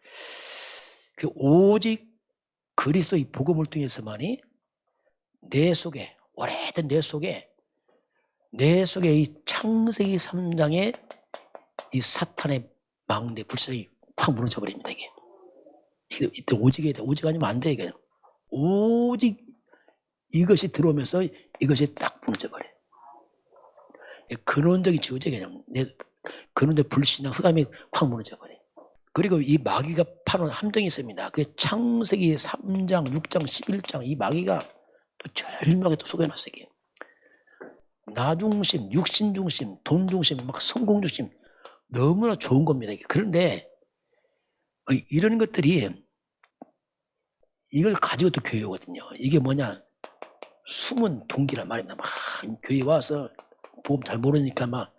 오직 그리스도의 복음을 통해서만이 내 속에 오래된 내 속에 이 창세기 3장의 이 사탄의 망대 불신이 확 무너져 버립니다. 이게 이때 오직해야 돼. 오직 아니면 안 돼. 이게 오직 이것이 들어오면서 이것이 딱 무너져 버려. 근원적인 지우제 그냥 근원적 불신이나 흑암이 확 무너져 버려. 그리고 이 마귀가 파는 함정이 있습니다. 그 창세기 3장, 6장, 11장 이 마귀가 또 절묘하게 또 속여놨어요. 이게. 나 중심, 육신 중심, 돈 중심, 막 성공 중심 너무나 좋은 겁니다. 이게. 그런데 이런 것들이 이걸 가지고 또 교회 오거든요. 이게 뭐냐? 숨은 동기란 말입니다. 막 교회 와서 복음 잘 모르니까 막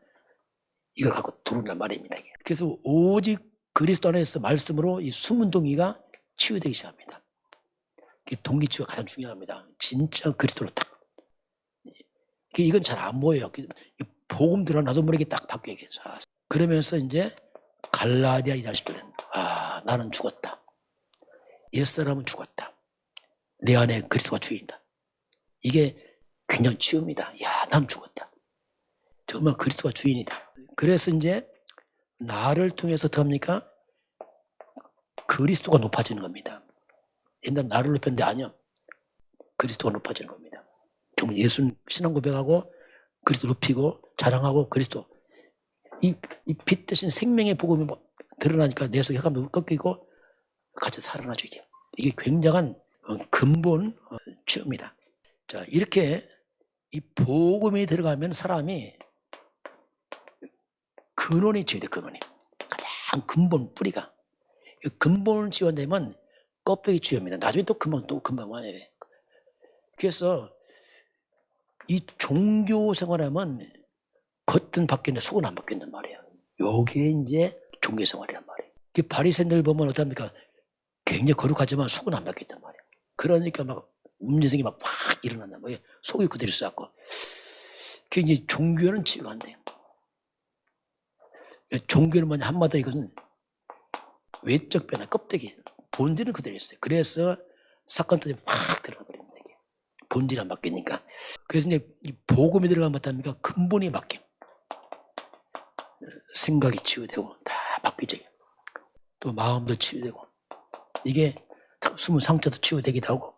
이걸 갖고 들어온단 말입니다. 이게. 그래서 오직 그리스도 안에서 말씀으로 이 숨은 동기가 치유되기 시작합니다. 동기 치유가 가장 중요합니다. 진짜 그리스도로 딱. 이건 잘 안 보여요. 복음 들어 나도 모르게 딱 바뀌어야겠어. 그러면서 이제 갈라디아 2장 10절에 나는 죽었다. 옛사람은 죽었다. 내 안에 그리스도가 주인이다. 이게 굉장히 치유입니다. 나는 죽었다. 정말 그리스도가 주인이다. 그래서 이제 나를 통해서 어떡합니까? 그리스도가 높아지는 겁니다. 옛날 나를 높였는데 아니요. 그리스도가 높아지는 겁니다. 정말 예수 신앙 고백하고 그리스도 높이고 자랑하고 그리스도 이 빛 대신 생명의 복음이 드러나니까 내 속에 흑암도 꺾이고 같이 살아나죠. 이게 굉장한 근본 치유입니다. 자, 이렇게 이 복음이 들어가면 사람이 근원이 치유돼. 근원이 근본 뿌리가. 근본을 지워내면 껍데기 치유입니다. 나중에 또 금방 와야 돼. 그래서 이 종교 생활하면 겉은 바뀌는데 속은 안 바뀐단 말이에요. 요게 이제 종교 생활이란 말이에요. 바리새인들 보면 어떻습니까? 굉장히 거룩하지만 속은 안 바뀌었단 말이에요. 그러니까 막 문제생이 막 확 일어난단 말이에요. 속이 그대로 쌓고. 이제 종교는 치유가 안 돼요. 종교는 뭐냐, 한마디로 이것은 외적 변화, 껍데기, 본질은 그대로 있어요. 그래서 사건 터지면 확 들어가 버립니다. 이게. 본질이 안 바뀌니까. 그래서 이제 이 복음이 들어가면 어떻습니까? 근본이 바뀌어. 생각이 치유되고 다 바뀌죠. 또 마음도 치유되고, 이게 숨은 상처도 치유되기도 하고,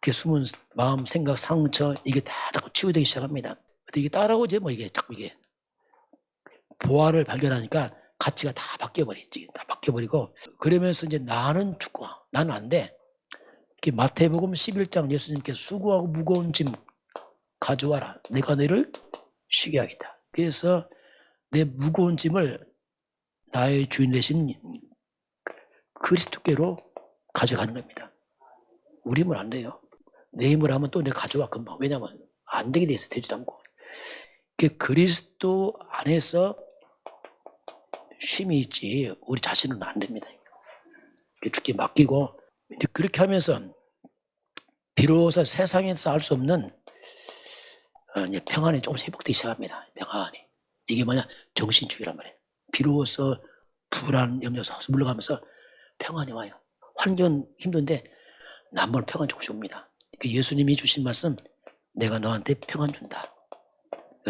그 숨은 마음, 생각, 상처, 이게 다 자꾸 치유되기 시작합니다. 이게 따라오지 뭐, 이게 자꾸 이게 보화를 발견하니까 가치가 다 바뀌어버리지. 다 바뀌어버리고, 그러면서 이제 나는 죽고, 나는 안 돼. 마태복음 11장 예수님께서 수고하고 무거운 짐 가져와라. 내가 너를 쉬게 하겠다. 그래서 내 무거운 짐을 나의 주인 되신 그리스도께로 가져가는 겁니다. 우리 힘은 안 돼요. 내 힘을 하면 또 내가 가져와 금방. 왜냐하면 안 되게 돼 있어. 되지도 않고. 그리스도 안에서 쉼이 있지 우리 자신은 안 됩니다. 죽게 맡기고 그렇게 하면서 비로소 세상에서 알 수 없는 이제 평안이 조금씩 회복되기 시작합니다. 평안이. 이게 뭐냐? 정신주의란 말이에요. 비로소 불안, 염려, 서서 물러가면서 평안이 와요. 환경은 힘든데 남번 평안 조금씩 옵니다. 예수님이 주신 말씀, 내가 너한테 평안 준다.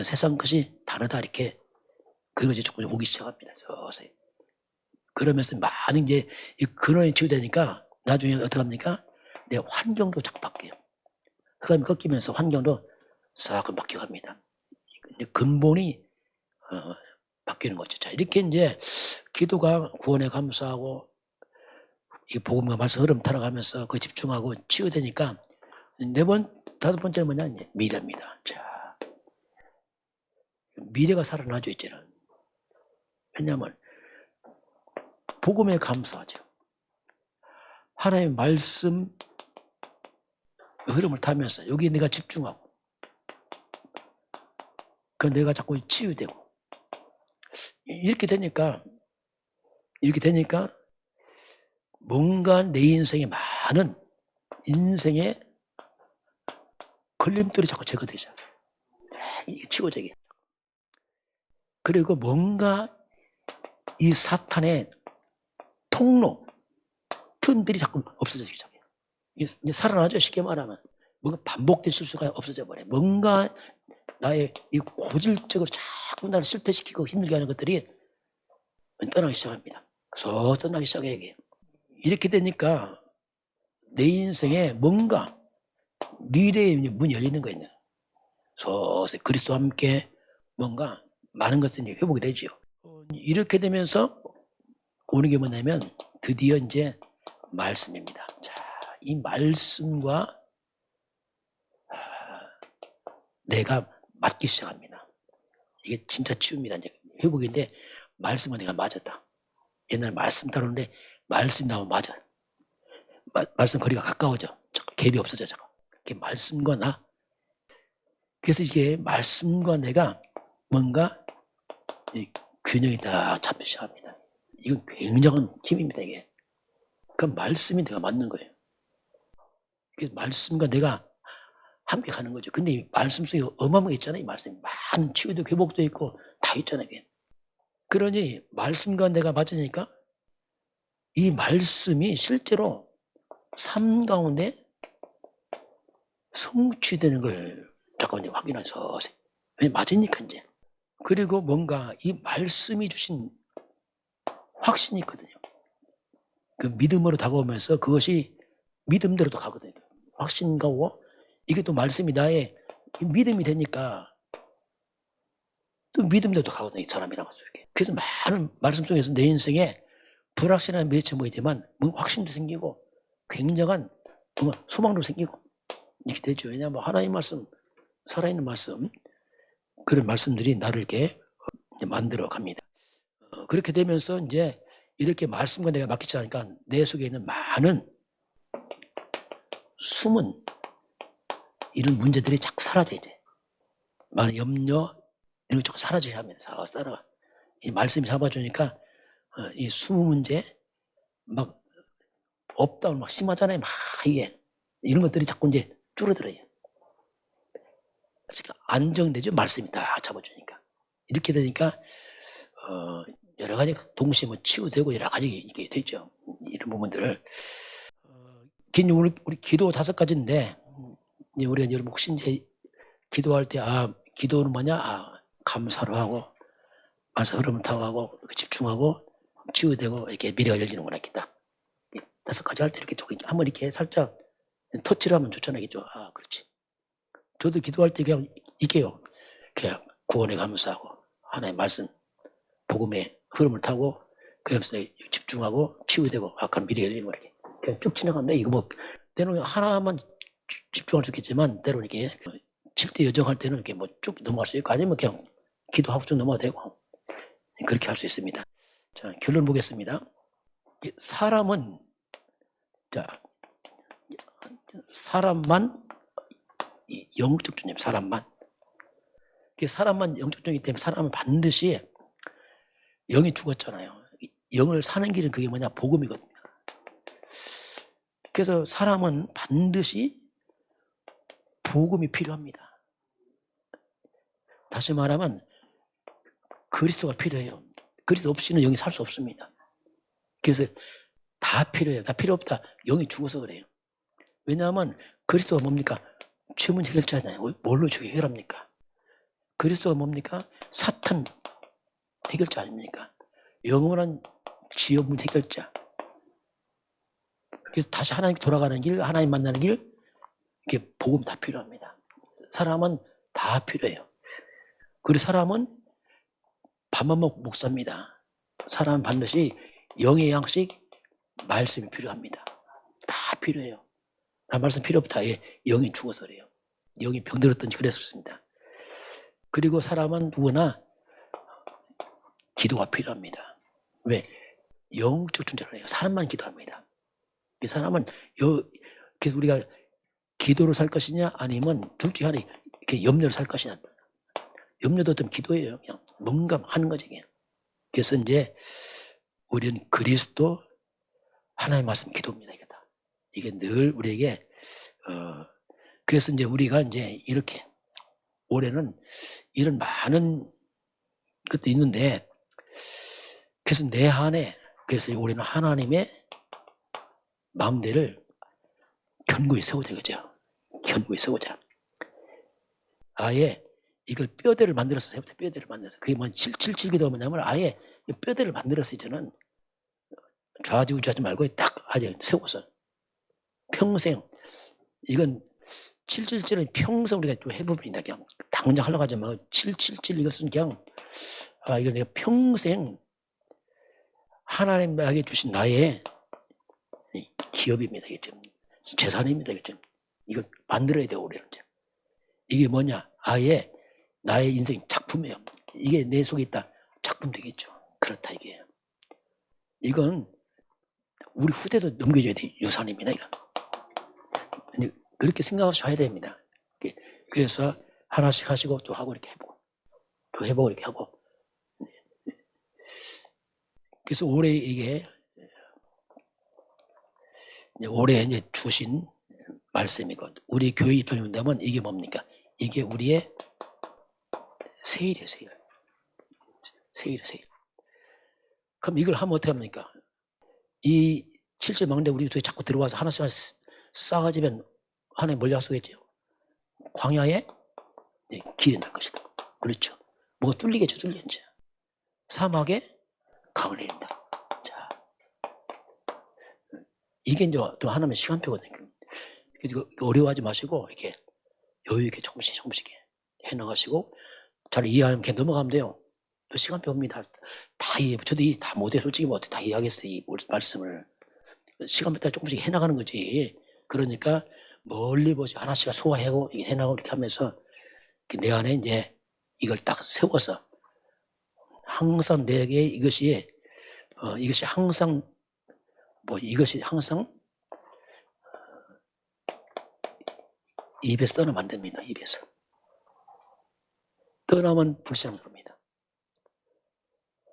세상 것이 다르다 이렇게 그것이 조금 오기 시작합니다. 서서히. 그러면서 많은 이제 이 근원이 치유되니까 나중에 어떻게 합니까? 내 환경도 자꾸 바뀌어요. 흑암이 꺾이면서 환경도 싹 바뀌어갑니다. 근본이 바뀌는 거죠. 자, 이렇게 이제 기도가 구원에 감사하고 이 복음과 말씀 흐름 따라가면서 그 집중하고 치유되니까 다섯 번째는 뭐냐? 이제 미래입니다. 자, 미래가 살아나죠, 이제는. 왜냐하면 복음에 감사하죠. 하나님의 말씀 흐름을 타면서 여기 내가 집중하고 그 내가 자꾸 치유되고 이렇게 되니까 뭔가 내 인생에 많은 인생의 걸림돌이 자꾸 제거되죠. 이게 치고되게. 그리고 뭔가 이 사탄의 통로, 틈들이 자꾸 없어지기 시작해요. 이제 살아나죠. 쉽게 말하면. 뭔가 반복된 실수가 없어져 버려요. 뭔가 나의 이 고질적으로 자꾸 나를 실패시키고 힘들게 하는 것들이 떠나기 시작합니다. 그래서 떠나기 시작해요. 이렇게 되니까 내 인생에 뭔가 미래의 문이 열리는 거예요. 서서히 그리스도와 함께 뭔가 많은 것들이 회복이 되죠. 이렇게 되면서 오는 게 뭐냐면 드디어 이제 말씀입니다. 자, 이 말씀과 내가 맞기 시작합니다. 이게 진짜 치유입니다. 이제 회복인데 말씀은 내가 맞았다. 옛날 말씀 따르는데 말씀 나오면 맞아. 말씀 거리가 가까워져. 갭이 없어져. 이게 말씀과 나. 그래서 이게 말씀과 내가 뭔가 균형이 다 잡히기 시작합니다. 이건 굉장한 힘입니다. 이게. 그 말씀이 내가 맞는 거예요. 그래서 말씀과 내가 함께 가는 거죠. 근데 이 말씀 속에 어마어마한 게 있잖아요. 이 말씀이 많은 치유도 회복도 있고 다 있잖아요. 이게. 그러니 말씀과 내가 맞으니까 이 말씀이 실제로 삶 가운데 성취되는 걸 잠깐 확인해서 왜 맞으니까 이제. 그리고 뭔가 이 말씀이 주신 확신이 있거든요. 그 믿음으로 다가오면서 그것이 믿음대로도 가거든요. 확신과 이게 또 말씀이 나의 믿음이 되니까 또 믿음대로도 가거든요. 이 사람이라고. 그래서 많은 말씀 속에서 내 인생에 불확실한 미래처럼 보이지만 뭔가 확신도 생기고 굉장한 뭔가 소망도 생기고 이렇게 되죠. 왜냐하면 하나님 말씀, 살아있는 말씀, 그런 말씀들이 나를 이렇게 만들어 갑니다. 그렇게 되면서 이제 이렇게 말씀과 내가 맡기지 않으니까 내 속에 있는 많은 숨은 이런 문제들이 자꾸 사라져. 이제 많은 염려 이런 거 자꾸 사라지게 합니다. 살아가. 이 말씀이 잡아주니까 이 숨은 문제 막 없다고 막 심하잖아요. 막 이게 이런 것들이 자꾸 이제 줄어들어요. 그러니까 안정되죠. 말씀이 다 잡아주니까. 이렇게 되니까 여러 가지 동시에 뭐 치유되고 여러 가지 이게 되죠. 이런 부분들을. 우리 기도 5가지인데 이제 우리가 여러분 혹시 이제 기도할 때 기도는 뭐냐? 감사로 하고 말씀 흐름을 타고 하고 집중하고 치유되고 이렇게 미래가 열리는구나 이렇게 5가지 할 때 이렇게 조금 한번 이렇게 살짝 터치를 하면 좋잖아요. 그렇지. 저도 기도할 때 그냥 이게요. 그냥 구원에 감사하고 하나의 말씀 복음의 흐름을 타고 그러면서 집중하고 치유되고 악한 미래 열리는 거 이렇게 그냥 쭉 지나갑니다. 이거 뭐 때로는 하나만 집중할 수 있겠지만 때로는 이렇게 7대 여정할 때는 이렇게 뭐 쭉 넘어갈 수 있고 아니면 그냥 기도하고 쭉 넘어가도 되고 그렇게 할 수 있습니다. 자, 결론 보겠습니다. 사람만 영적 존재입니다. 사람만 영적 존재이기 때문에 사람은 반드시 영이 죽었잖아요. 영을 사는 길은 그게 뭐냐? 복음이거든요. 그래서 사람은 반드시 복음이 필요합니다. 다시 말하면 그리스도가 필요해요. 그리스도 없이는 영이 살 수 없습니다. 그래서 다 필요해요. 다 필요 없다. 영이 죽어서 그래요. 왜냐하면 그리스도가 뭡니까? 죄 문제 해결자잖아요. 뭘로 죄 해결합니까? 그리스도가 뭡니까? 사탄 해결자 아닙니까? 영원한 지옥 문제 해결자. 그래서 다시 하나님 돌아가는 길, 하나님 만나는 길, 이게 복음 다 필요합니다. 사람은 다 필요해요. 그리고 사람은 밥만 먹고 못 삽니다. 사람은 반드시 영의 양식, 말씀이 필요합니다. 다 필요해요. 나 말씀 필요 없다. 영이 죽어서 그래요. 영이 병들었든지 그랬었습니다. 그리고 사람은 누구나 기도가 필요합니다. 왜? 영적 존재를 해요. 사람만 기도합니다. 이 사람은 그래서 우리가 기도로 살 것이냐 아니면 둘 중에 하나 이렇게 염려로 살 것이냐. 염려도 어떤 기도예요. 그냥 뭔가 하는 거지. 그냥. 그래서 이제 우리는 그리스도 하나님 말씀 기도입니다. 이게 늘 우리에게 그래서 이제 우리가 이제 이렇게 올해는 이런 많은 것도 있는데 그래서 내 안에 그래서 올해는 하나님의 마음대를 견고히 세우자 그죠? 견고히 세우자. 아예 이걸 뼈대를 만들어서 세우자. 뼈대를 만들어서 그게 뭐 777기도 뭐냐면 아예 뼈대를 만들어서 이제는 좌지우지하지 말고 딱 아주 세워서 평생 이건 777은 평생 우리가 좀 해봅니다. 그냥 당장 하려고 하지 말고 777 이것은 그냥 이건 내가 평생 하나님에게 주신 나의 기업입니다. 이게 좀 재산입니다. 이게 좀 이걸 만들어야 돼요. 우리는 이게 뭐냐? 아예 나의 인생 작품이에요. 이게 내 속에 있다. 작품 되겠죠. 그렇다 이게. 이건 우리 후대도 넘겨줘야 돼. 유산입니다. 이건. 그렇게 생각하셔야 됩니다. 그래서 하나씩 하시고 또 하고 이렇게 해보고 또 해보고 이렇게 하고. 그래서 올해 이게 올해 이제 주신 말씀이고 우리 교회 입장에 본다면 이게 뭡니까? 이게 우리의 세일이에요. 세일. 그럼 이걸 하면 어떻게 합니까? 이 7절 막는데 우리 교회 자꾸 들어와서 하나씩 쌓아지면 하나님 멀리 하수겠죠. 광야에 길이 날 것이다. 그렇죠. 뭐가 뚫리겠죠. 뚫리겠죠. 사막에 강을 내린다. 자, 이게 이제 또 하나님의 시간표거든요. 그래서 어려워하지 마시고 이렇게 여유 있게 조금씩 해나가시고 잘 이해하면 그냥 넘어가면 돼요. 또 시간표입니다. 다 이해. 저도 다 못해. 솔직히 뭐 다 이해하겠어요. 이 말씀을 시간표 따라 조금씩 해나가는 거지. 그러니까 멀리 보지 하나씩 소화하고 해나가고 이렇게 하면서 내 안에 이제 이걸 딱 세워서 항상 내게 이것이 항상 이것이 항상 입에서 떠나면 안 됩니다. 입에서 떠나면 불신앙 겁니다.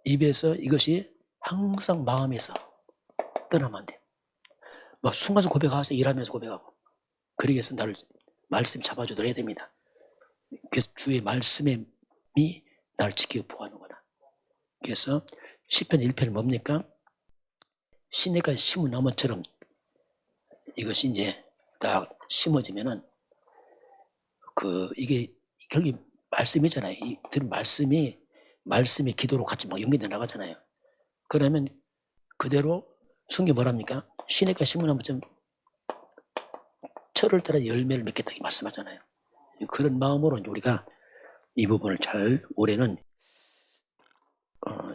입에서 이것이 항상 마음에서 떠나면 안 돼. 막 순간순간 고백하세요. 일하면서 고백하고. 그러기 위해서 나를 말씀 잡아주도록 해야 됩니다. 그래서 주의 말씀이 나를 지키고 보호하는구나. 그래서 시편 1편이 뭡니까? 시냇가에 심은 나무처럼 이것이 이제 딱 심어지면은 이게 결국 말씀이잖아요. 이 말씀이 기도로 같이 막 연결돼 나가잖아요. 그러면 그대로 성경 뭐랍니까? 시냇가에 심은 나무처럼 철을 따라 열매를 맺겠다 이 말씀하잖아요. 그런 마음으로 이제 우리가 이 부분을 잘 올해는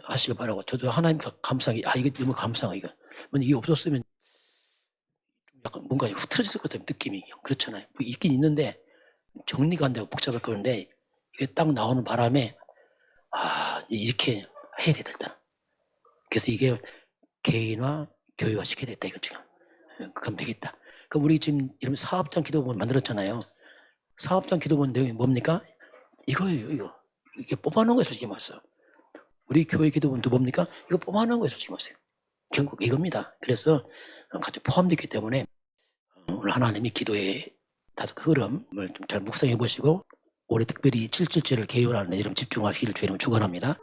하시길 바라고, 저도 하나님 감사하기, 이게 너무 감사하고, 이게 없었으면 좀 약간 뭔가 흐트러졌을 것 같아요. 느낌이. 그렇잖아요. 뭐 있긴 있는데 정리가 안 되고 복잡할 거는데 이게 딱 나오는 바람에 이렇게 해야 되겠다. 그래서 이게 개인화, 교회화 시켜야 되겠다 이거 지금. 그럼 되겠다. 그럼 우리 지금 이런 사업장 기도본 만들었잖아요. 사업장 기도본 내용이 뭡니까? 이거예요. 이게 뽑아놓은 거예요. 솔직히 말해서. 우리 교회 기도본도 뭡니까? 이거 뽑아놓은 거예요. 솔직히 말해서. 결국 이겁니다. 그래서 같이 포함되기 때문에 오늘 하나님이 기도의 5 흐름을 좀 잘 묵상해 보시고 올해 특별히 777을 개요하는 데 이름 집중하시기를 주님 축원합니다.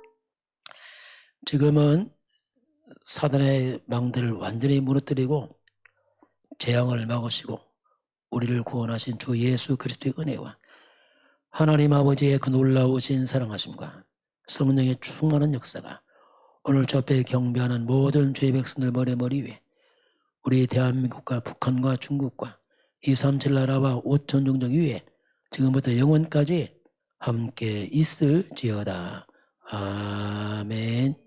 지금은 사단의 망대를 완전히 무너뜨리고 재앙을 막으시고 우리를 구원하신 주 예수 그리스도의 은혜와 하나님 아버지의 그 놀라우신 사랑하심과 성령의 충만한 역사가 오늘 저 앞에 경배하는 모든 죄의 백성들 머리 위에 우리 대한민국과 북한과 중국과 237 나라와 5천 종족 위에 지금부터 영원까지 함께 있을지어다. 아멘.